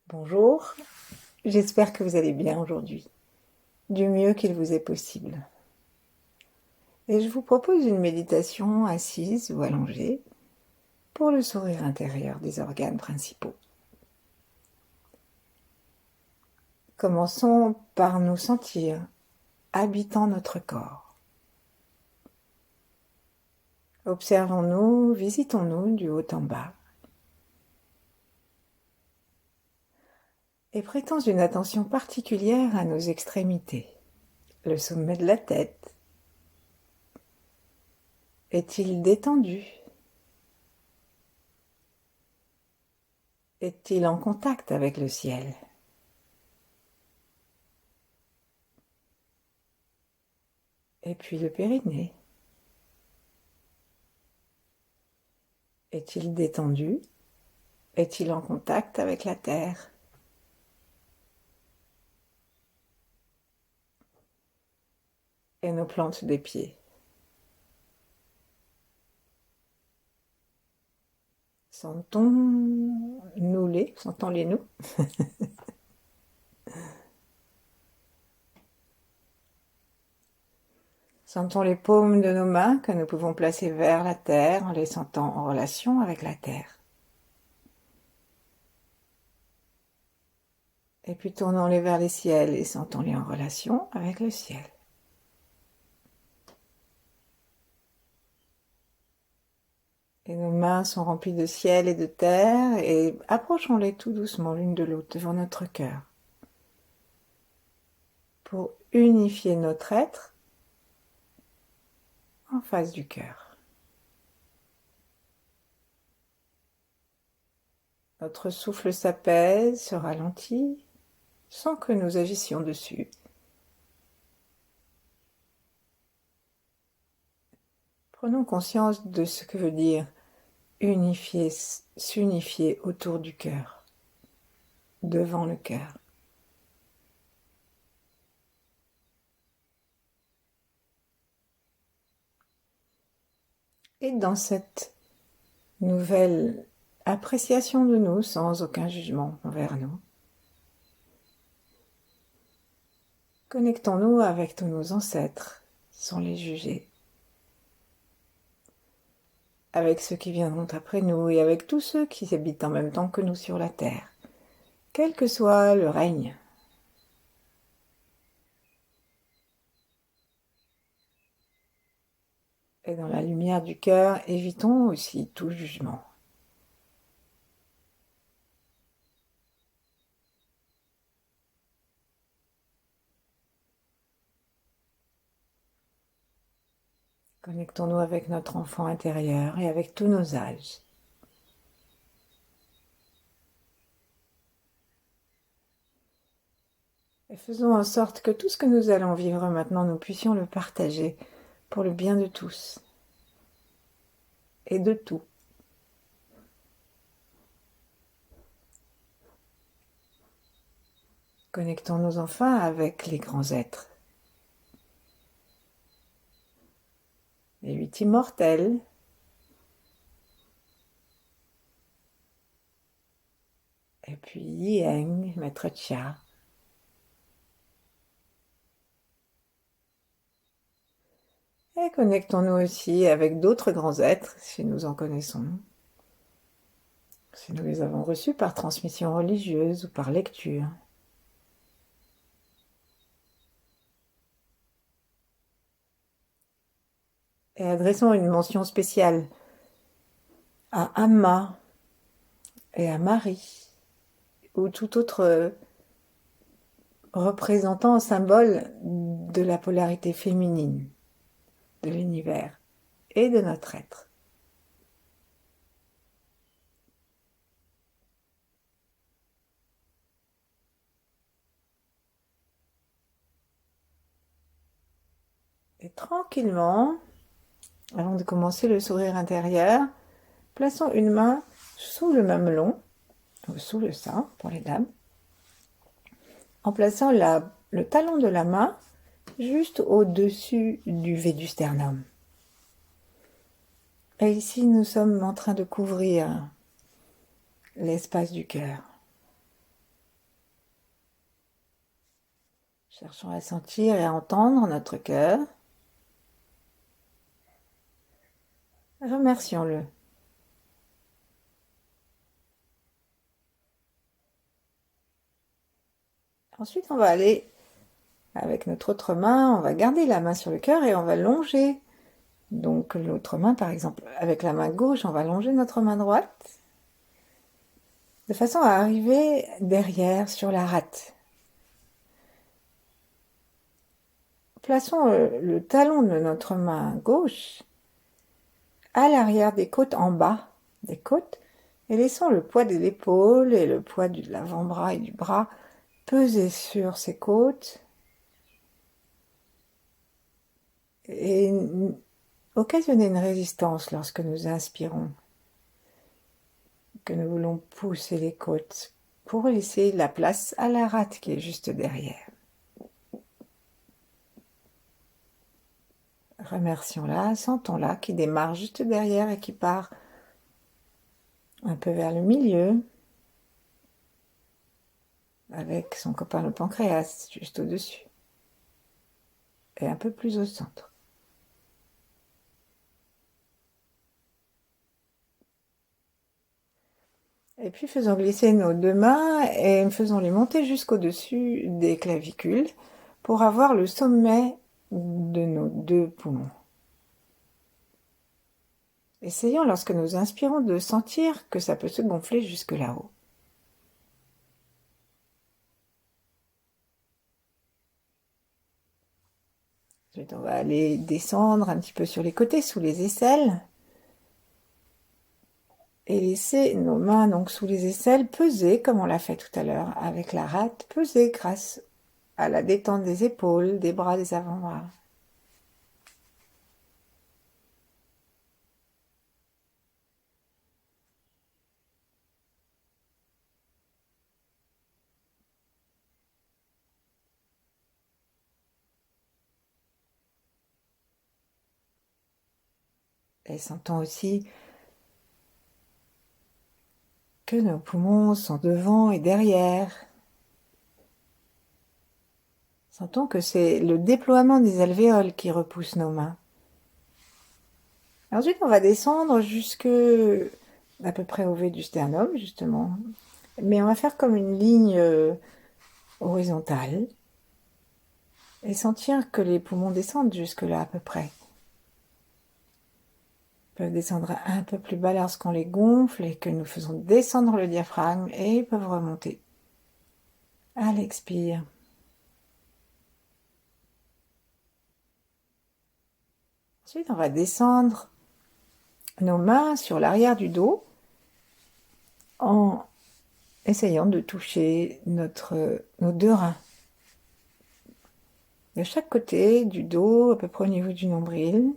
Bonjour, j'espère que vous allez bien aujourd'hui, du mieux qu'il vous est possible. Et je vous propose une méditation assise ou allongée pour le sourire intérieur des organes principaux. Commençons par nous sentir habitant notre corps. Observons-nous, visitons-nous du haut en bas. Et prêtons une attention particulière à nos extrémités. Le sommet de la tête est-il détendu? Est-il en contact avec le ciel? Et puis le périnée. Est-il détendu? Est-il en contact avec la terre? Et nos plantes des pieds. Sentons-nous-les, sentons-les nous. Sentons les paumes de nos mains que nous pouvons placer vers la terre en les sentant en relation avec la terre. Et puis tournons-les vers les ciels et sentons-les en relation avec le ciel. Et nos mains sont remplies de ciel et de terre et approchons-les tout doucement l'une de l'autre devant notre cœur pour unifier notre être en face du cœur. Notre souffle s'apaise, se ralentit, sans que nous agissions dessus. Prenons conscience de ce que veut dire unifier, s'unifier autour du cœur, devant le cœur. Et dans cette nouvelle appréciation de nous, sans aucun jugement envers nous, connectons-nous avec tous nos ancêtres, sans les juger, avec ceux qui viendront après nous et avec tous ceux qui habitent en même temps que nous sur la terre, quel que soit le règne. Et dans la lumière du cœur, évitons aussi tout jugement. Connectons-nous avec notre enfant intérieur et avec tous nos âges. Et faisons en sorte que tout ce que nous allons vivre maintenant, nous puissions le partager pour le bien de tous et de tout. Connectons-nous enfin avec les grands êtres, les 8 immortels, et puis Ying, Maître Chia, et connectons-nous aussi avec d'autres grands êtres, si nous en connaissons, si nous les avons reçus par transmission religieuse ou par lecture. Et adressons une mention spéciale à Amma et à Marie, ou tout autre représentant, symbole de la polarité féminine de l'univers et de notre être. Et tranquillement, avant de commencer le sourire intérieur, plaçons une main sous le mamelon, ou sous le sein pour les dames, en plaçant le talon de la main juste au-dessus du V du sternum. Et ici, nous sommes en train de couvrir l'espace du cœur. Cherchons à sentir et à entendre notre cœur. Remercions-le. Ensuite, on va aller avec notre autre main, on va garder la main sur le cœur et on va longer. Donc l'autre main, par exemple, avec la main gauche, on va longer notre main droite de façon à arriver derrière sur la rate. Plaçons le talon de notre main gauche à l'arrière des côtes, en bas des côtes, et laissons le poids de l'épaule et le poids de l'avant-bras et du bras peser sur ces côtes et occasionner une résistance lorsque nous inspirons, que nous voulons pousser les côtes pour laisser la place à la rate qui est juste derrière. Remercions-la, sentons-la qui démarre juste derrière et qui part un peu vers le milieu avec son copain le pancréas juste au-dessus et un peu plus au centre. Et puis faisons glisser nos deux mains et faisons les monter jusqu'au-dessus des clavicules pour avoir le sommet de nos deux poumons. Essayons lorsque nous inspirons de sentir que ça peut se gonfler jusque là-haut. Ensuite, on va aller descendre un petit peu sur les côtés, sous les aisselles. Et laisser nos mains donc sous les aisselles peser, comme on l'a fait tout à l'heure avec la rate, peser grâce à la détente des épaules, des bras, des avant-bras. Et sentons aussi que nos poumons sont devant et derrière. Sentons que c'est le déploiement des alvéoles qui repousse nos mains. Ensuite, on va descendre jusque à peu près au V du sternum, justement. Mais on va faire comme une ligne horizontale et sentir que les poumons descendent jusque là à peu près. Ils peuvent descendre un peu plus bas lorsqu'on les gonfle et que nous faisons descendre le diaphragme, et ils peuvent remonter à l'expire. Ensuite, on va descendre nos mains sur l'arrière du dos en essayant de toucher nos deux reins. De chaque côté du dos, à peu près au niveau du nombril.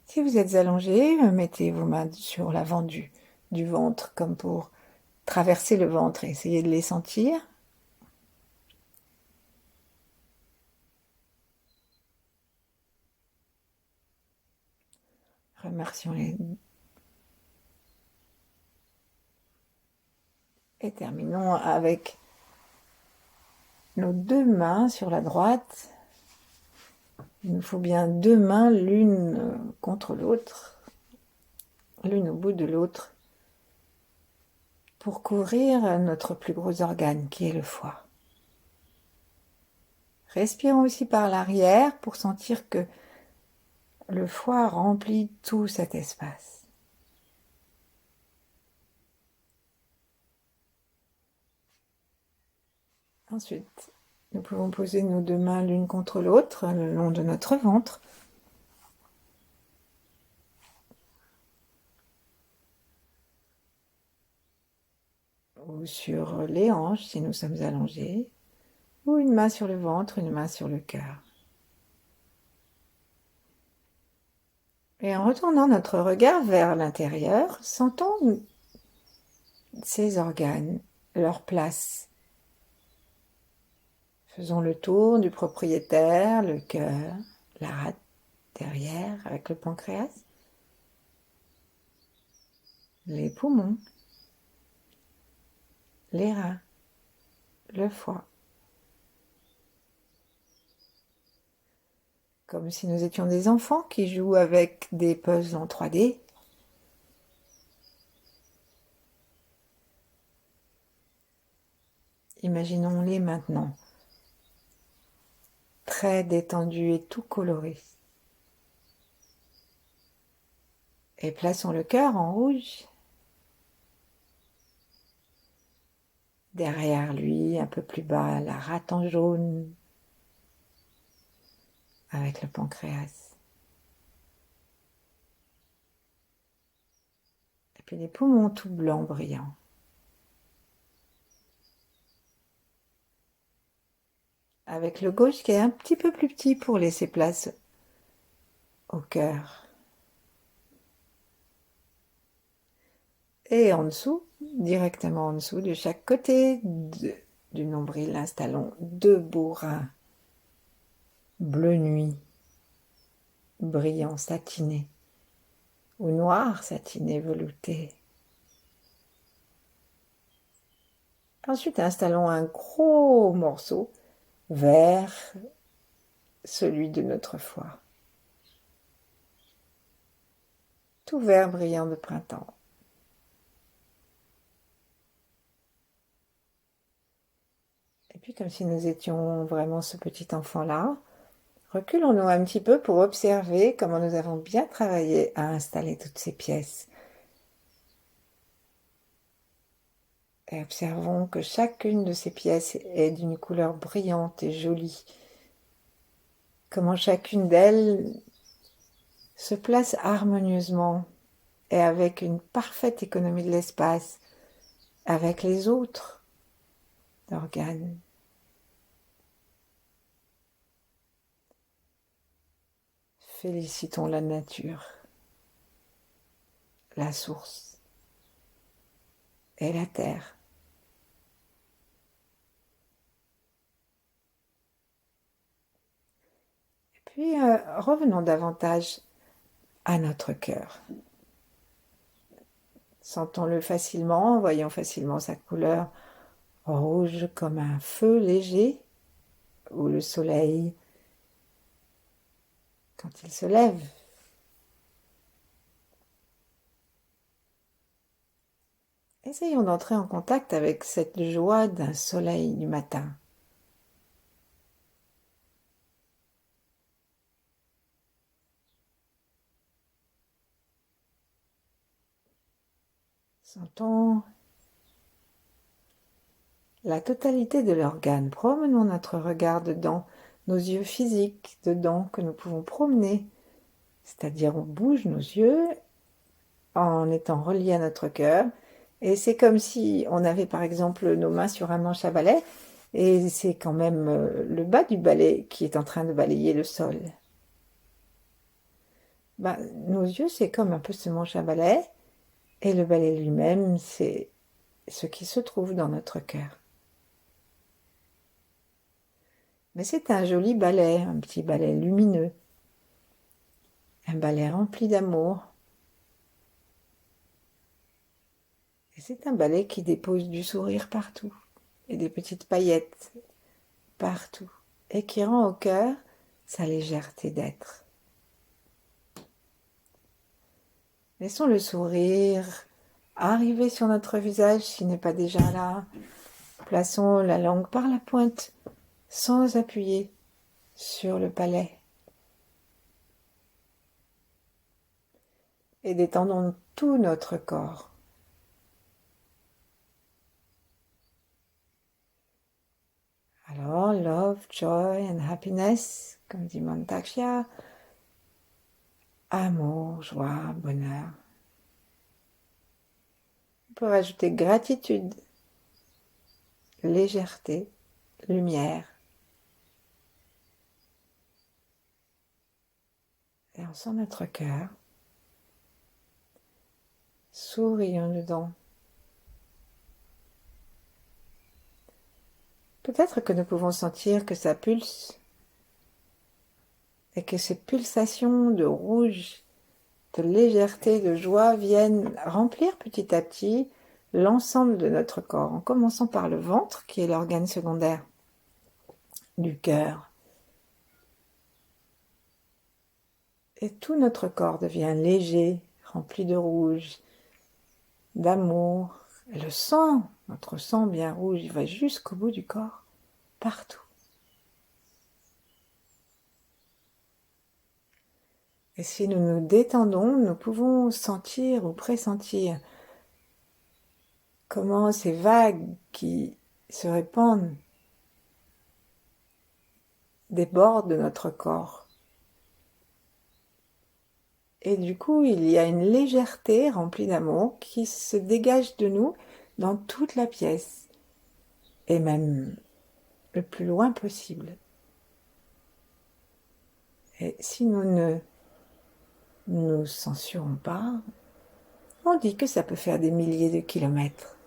Si vous êtes allongé, mettez vos mains sur l'avant du ventre, comme pour traverser le ventre, et essayez de les sentir. Remercions-les. Et terminons avec nos deux mains sur la droite. Il nous faut bien deux mains, l'une contre l'autre, l'une au bout de l'autre, pour couvrir notre plus gros organe qui est le foie. Respirons aussi par l'arrière pour sentir que le foie remplit tout cet espace. Ensuite, nous pouvons poser nos deux mains l'une contre l'autre le long de notre ventre. Ou sur les hanches si nous sommes allongés. Ou une main sur le ventre, une main sur le cœur. Et en retournant notre regard vers l'intérieur, sentons ces organes, leur place. Faisons le tour du propriétaire, le cœur, la rate derrière avec le pancréas, les poumons, les reins, le foie. comme si nous étions des enfants qui jouent avec des puzzles en 3D. Imaginons-les maintenant, très détendus et tout colorés. Et plaçons le cœur en rouge. Derrière lui, un peu plus bas, la rate en jaune, avec le pancréas. Et puis les poumons tout blancs brillants. Avec le gauche qui est un petit peu plus petit pour laisser place au cœur. Et en dessous, directement en dessous, de chaque côté du nombril, installons 2 beaux reins bleu nuit, brillants satinés, ou noir satiné velouté. Ensuite, installons un gros morceau vert, celui de notre foie. Tout vert brillant de printemps. Et puis, comme si nous étions vraiment ce petit enfant-là, reculons-nous un petit peu pour observer comment nous avons bien travaillé à installer toutes ces pièces. Et observons que chacune de ces pièces est d'une couleur brillante et jolie. Comment chacune d'elles se place harmonieusement et avec une parfaite économie de l'espace avec les autres organes. Félicitons la nature, la source et la terre. Et puis revenons davantage à notre cœur. Sentons-le facilement, voyons facilement sa couleur rouge comme un feu léger ou le soleil quand il se lève. Essayons d'entrer en contact avec cette joie d'un soleil du matin. Sentons la totalité de l'organe. Promenons notre regard dedans, nos yeux physiques dedans que nous pouvons promener. C'est-à-dire on bouge nos yeux en étant reliés à notre cœur. Et c'est comme si on avait par exemple nos mains sur un manche à balai et c'est quand même le bas du balai qui est en train de balayer le sol. Ben, nos yeux, c'est comme un peu ce manche à balai et le balai lui-même, c'est ce qui se trouve dans notre cœur. Mais c'est un joli balai, un petit balai lumineux, un balai rempli d'amour. Et c'est un balai qui dépose du sourire partout et des petites paillettes partout et qui rend au cœur sa légèreté d'être. Laissons le sourire arriver sur notre visage s'il n'est pas déjà là. Plaçons la langue par la pointe sans appuyer sur le palais. Et détendons tout notre corps. Alors, love, joy and happiness, comme dit Mantakshya, amour, joie, bonheur. On peut rajouter gratitude, légèreté, lumière. Et on sent notre cœur. Sourions dedans. Peut-être que nous pouvons sentir que ça pulse et que ces pulsations de rouge, de légèreté, de joie viennent remplir petit à petit l'ensemble de notre corps, en commençant par le ventre qui est l'organe secondaire du cœur. Et tout notre corps devient léger, rempli de rouge, d'amour. Et le sang, notre sang bien rouge, il va jusqu'au bout du corps, partout. Et si nous nous détendons, nous pouvons sentir ou pressentir comment ces vagues qui se répandent débordent de notre corps. Et du coup, il y a une légèreté remplie d'amour qui se dégage de nous dans toute la pièce, et même le plus loin possible. Et si nous ne nous censurons pas, on dit que ça peut faire des milliers de kilomètres.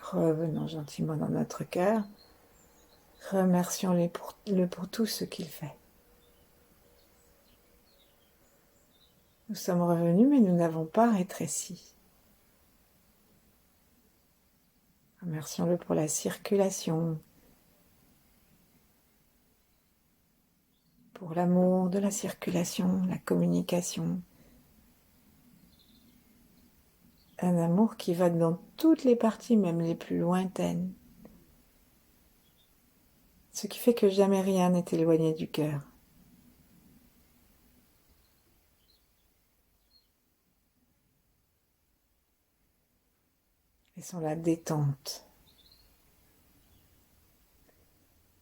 Revenons gentiment dans notre cœur, remercions-le pour tout ce qu'il fait. Nous sommes revenus, mais nous n'avons pas rétréci. Remercions-le pour la circulation, pour l'amour de la circulation, la communication. Un amour qui va dans toutes les parties, même les plus lointaines. Ce qui fait que jamais rien n'est éloigné du cœur. Laissons la détente.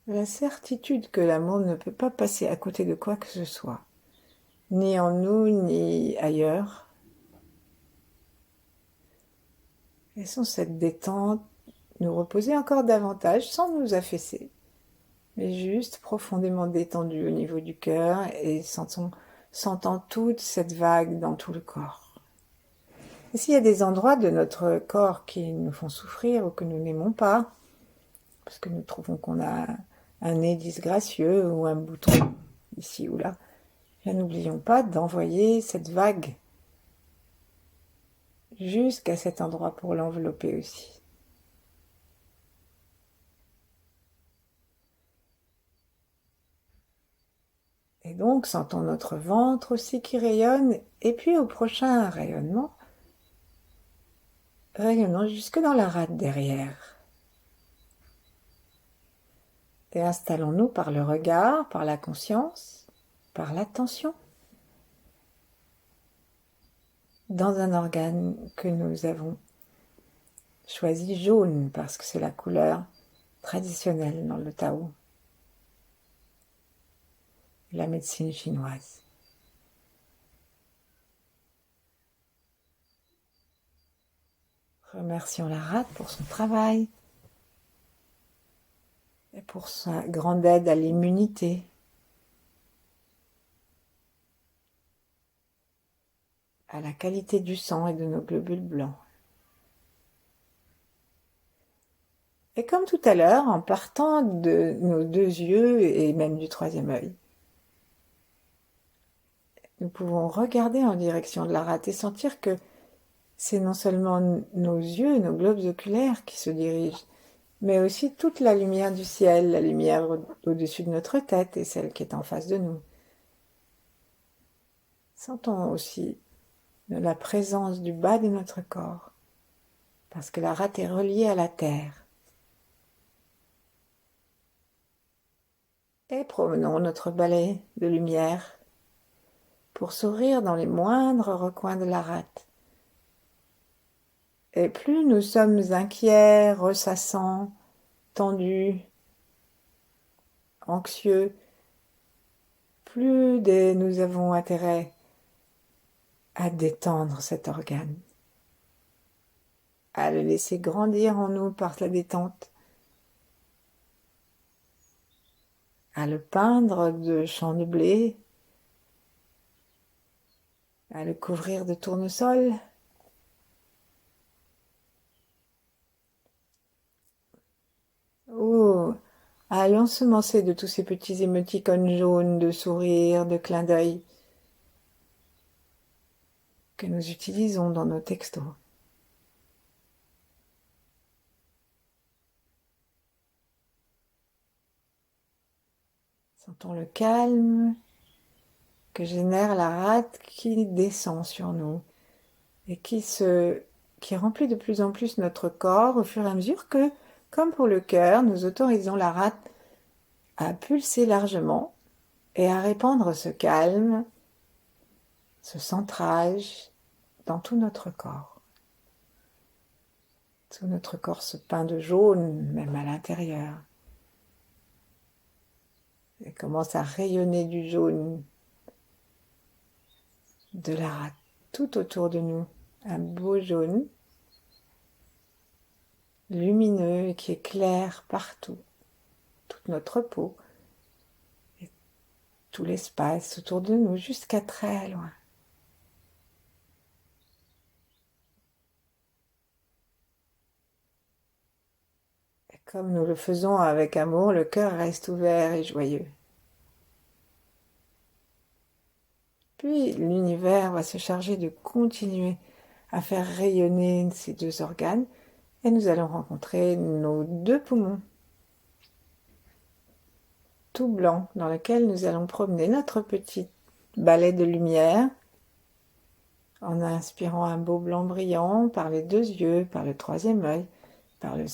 La certitude que l'amour ne peut pas passer à côté de quoi que ce soit, ni en nous, ni ailleurs. Laissons cette détente nous reposer encore davantage sans nous affaisser, mais juste profondément détendus au niveau du cœur et sentant toute cette vague dans tout le corps. Et s'il y a des endroits de notre corps qui nous font souffrir ou que nous n'aimons pas, parce que nous trouvons qu'on a un nez disgracieux ou un bouton ici ou là, n'oublions pas d'envoyer cette vague jusqu'à cet endroit pour l'envelopper aussi. Et donc, sentons notre ventre aussi qui rayonne, et puis au prochain rayonnement, rayonnons jusque dans la rate derrière. Et installons-nous par le regard, par la conscience, par l'attention, dans un organe que nous avons choisi jaune, parce que c'est la couleur traditionnelle dans le Tao, la médecine chinoise. Remercions la rate pour son travail et pour sa grande aide à l'immunité, à la qualité du sang et de nos globules blancs. Et comme tout à l'heure, en partant de nos deux yeux et même du troisième œil, nous pouvons regarder en direction de la rate et sentir que c'est non seulement nos yeux, nos globes oculaires qui se dirigent, mais aussi toute la lumière du ciel, la lumière au-dessus de notre tête et celle qui est en face de nous. Sentons aussi la présence du bas de notre corps, parce que la rate est reliée à la terre. Et promenons notre balai de lumière pour sourire dans les moindres recoins de la rate. Et plus nous sommes inquiets, ressassants, tendus, anxieux, plus nous avons intérêt à détendre cet organe, à le laisser grandir en nous par la détente, à le peindre de champs de blé, à le couvrir de tournesol, ou à l'ensemencer de tous ces petits émoticônes jaunes de sourire, de clin d'œil que nous utilisons dans nos textos. Sentons le calme que génère la rate qui descend sur nous et qui remplit de plus en plus notre corps au fur et à mesure que, comme pour le cœur, nous autorisons la rate à pulser largement et à répandre ce calme, ce centrage dans tout notre corps. Tout notre corps se peint de jaune, même à l'intérieur. Et commence à rayonner du jaune de la rate tout autour de nous. Un beau jaune, lumineux et qui éclaire partout, toute notre peau et tout l'espace autour de nous jusqu'à très loin. Et comme nous le faisons avec amour, le cœur reste ouvert et joyeux. Puis l'univers va se charger de continuer à faire rayonner ces deux organes et nous allons rencontrer nos deux poumons tout blancs dans lesquels nous allons promener notre petit balai de lumière en inspirant un beau blanc brillant par les deux yeux, par le troisième œil, par le